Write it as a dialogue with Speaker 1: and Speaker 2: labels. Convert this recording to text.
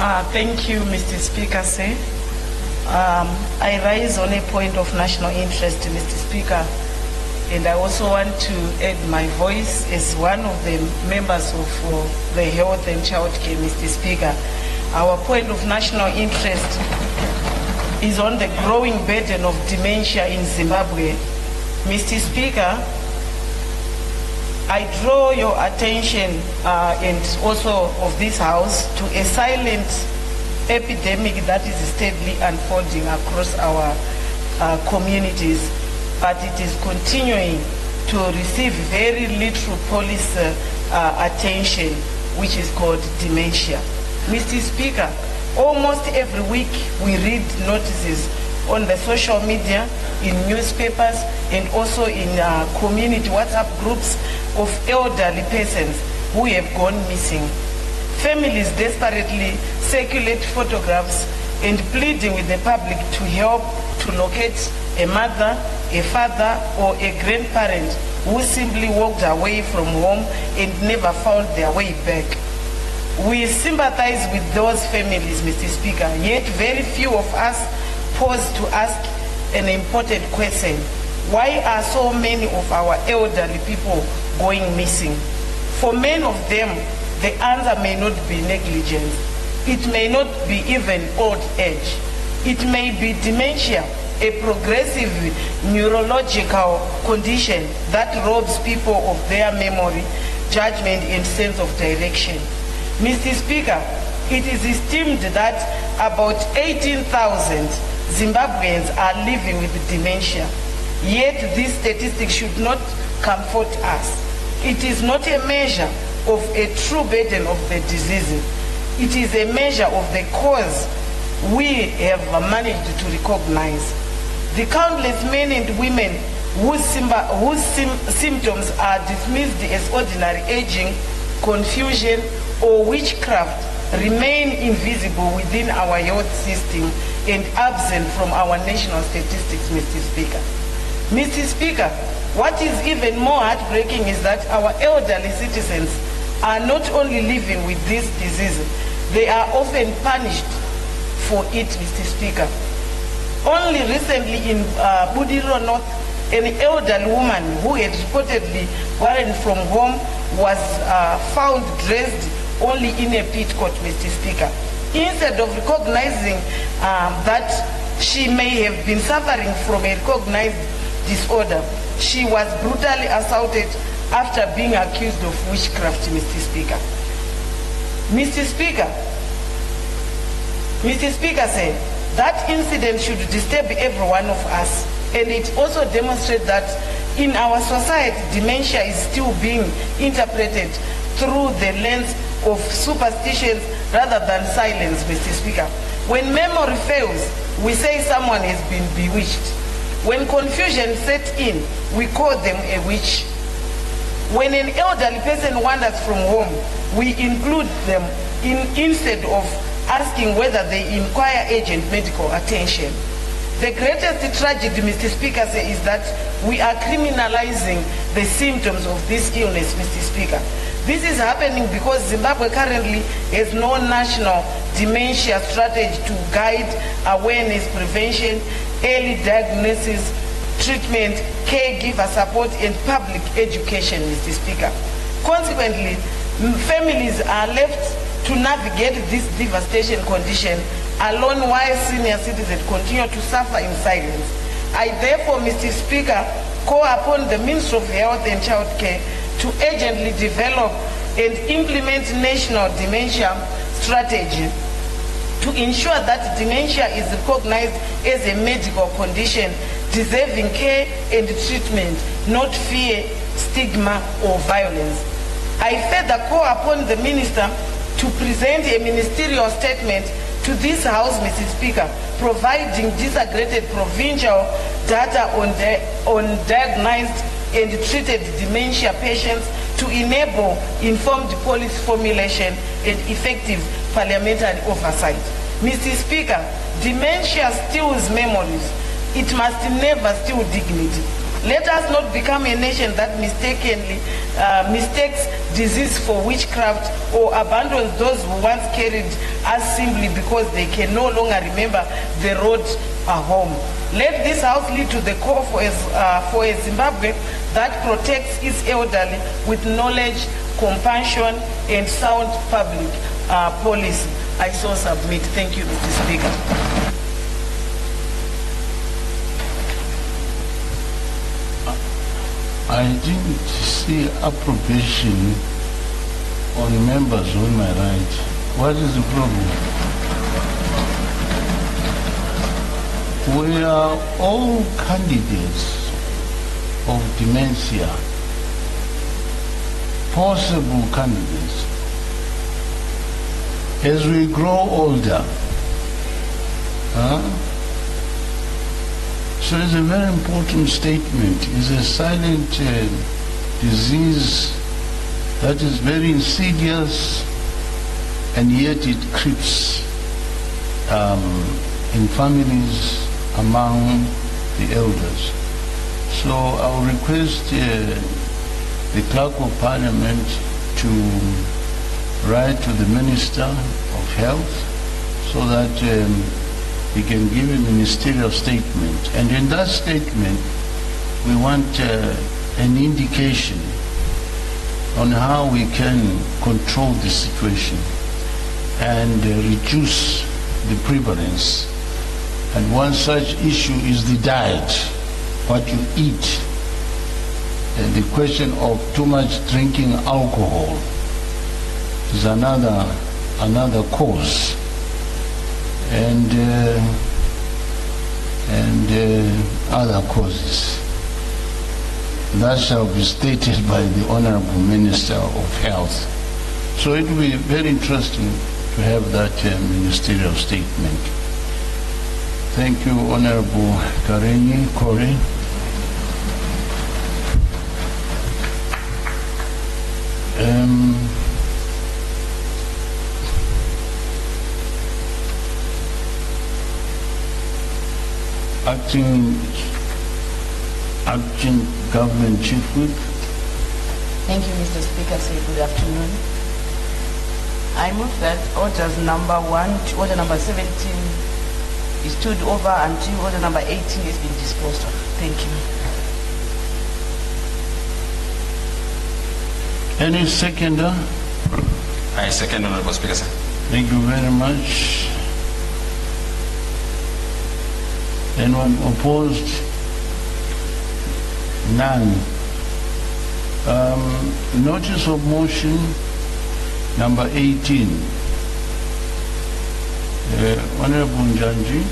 Speaker 1: Thank you, Mr. Speaker, sir. I rise on a point of national interest, Mr. Speaker, and I also want to add my voice as one of the members of the Health and Childcare, Mr. Speaker. Our point of national interest is on the growing burden of dementia in Zimbabwe. Mr. Speaker, I draw your attention and also of this House to a silent epidemic that is steadily unfolding across our communities, but it is continuing to receive very little police attention, which is called dementia. Mr. Speaker, almost every week we read notices on the social media, in newspapers, and also in community WhatsApp groups of elderly persons who have gone missing. Families desperately circulate photographs and pleading with the public to help to locate a mother, a father, or a grandparent who simply walked away from home and never found their way back. We sympathize with those families, Mr. Speaker, yet very few of us pause to ask an important question. Why are so many of our elderly people going missing? For many of them, the answer may not be negligence. It may not be even old age. It may be dementia, a progressive neurological condition that robs people of their memory, judgment, and sense of direction. Mr. Speaker, it is estimated that about 18,000 Zimbabweans are living with dementia. Yet this statistic should not comfort us. It is not a measure of a true burden of the disease. It is a measure of the cause we have managed to recognize. The countless men and women whose symptoms are dismissed as ordinary aging, confusion, or witchcraft remain invisible within our health system and absent from our national statistics, Mr. Speaker. Mr. Speaker, what is even more heartbreaking is that our elderly citizens are not only living with this disease, they are often punished for it, Mr. Speaker. Only recently in Budiro North, an elderly woman who had reportedly run from home was found dressed only in a petticoat, Mr. Speaker. Instead of recognizing that she may have been suffering from a recognized disorder, she was brutally assaulted after being accused of witchcraft, Mr. Speaker. Mr. Speaker said that incident should disturb every one of us, and it also demonstrates that in our society, dementia is still being interpreted through the lens of superstitions rather than silence, Mr. Speaker. When memory fails, we say someone has been bewitched. When confusion sets in, we call them a witch. When an elderly person wanders from home, we include them instead of asking whether they require urgent medical attention. The greatest tragedy, Mr. Speaker, is that we are criminalizing the symptoms of this illness, Mr. Speaker. This is happening because Zimbabwe currently has no national dementia strategy to guide awareness, prevention, early diagnosis, treatment, caregiver support, and public education, Mr. Speaker. Consequently, families are left to navigate this devastation condition alone while senior citizens continue to suffer in silence. I therefore, Mr. Speaker, call upon the Ministry of Health and Childcare to urgently develop and implement national dementia strategy to ensure that dementia is recognized as a medical condition deserving care and treatment, not fear, stigma, or violence. I further call upon the Minister to present a ministerial statement to this House, Mr. Speaker, providing disaggregated provincial data on diagnosed and treated dementia patients to enable informed policy formulation and effective parliamentary oversight. Mr. Speaker, dementia steals memories. It must never steal dignity. Let us not become a nation that mistakenly mistakes disease for witchcraft or abandons those who once carried us simply because they can no longer remember the road home. Let this house lead to the call for a Zimbabwe that protects its elderly with knowledge, compassion, and sound public policy. I so submit. Thank you, Mr. Speaker.
Speaker 2: I didn't see approbation on members on my right. What is the problem? We are all candidates of dementia, possible candidates. As we grow older, so it's a very important statement. It's a silent disease that is very insidious, and yet it creeps in families among the elders. So I will request the Clerk of Parliament to write to the Minister of Health so that he can give a ministerial statement. And in that statement, we want an indication on how we can control the situation and reduce the prevalence. And one such issue is the diet, what you eat. And the question of too much drinking alcohol is another cause. And other causes. That shall be stated by the Honorable Minister of Health. So it will be very interesting to have that ministerial statement. Thank you, Honorable Karenyi Kore. Acting Government Chief Whip.
Speaker 3: Thank you, Mr. Speaker. Say good afternoon. I move that orders number 1 to order number 17 is stood over until order number 18 has been disposed of. Thank you.
Speaker 2: Any seconder?
Speaker 4: I second, Honorable Speaker, sir.
Speaker 2: Thank you very much. Anyone opposed? None. Notice of motion number 18. Honorable Njanji.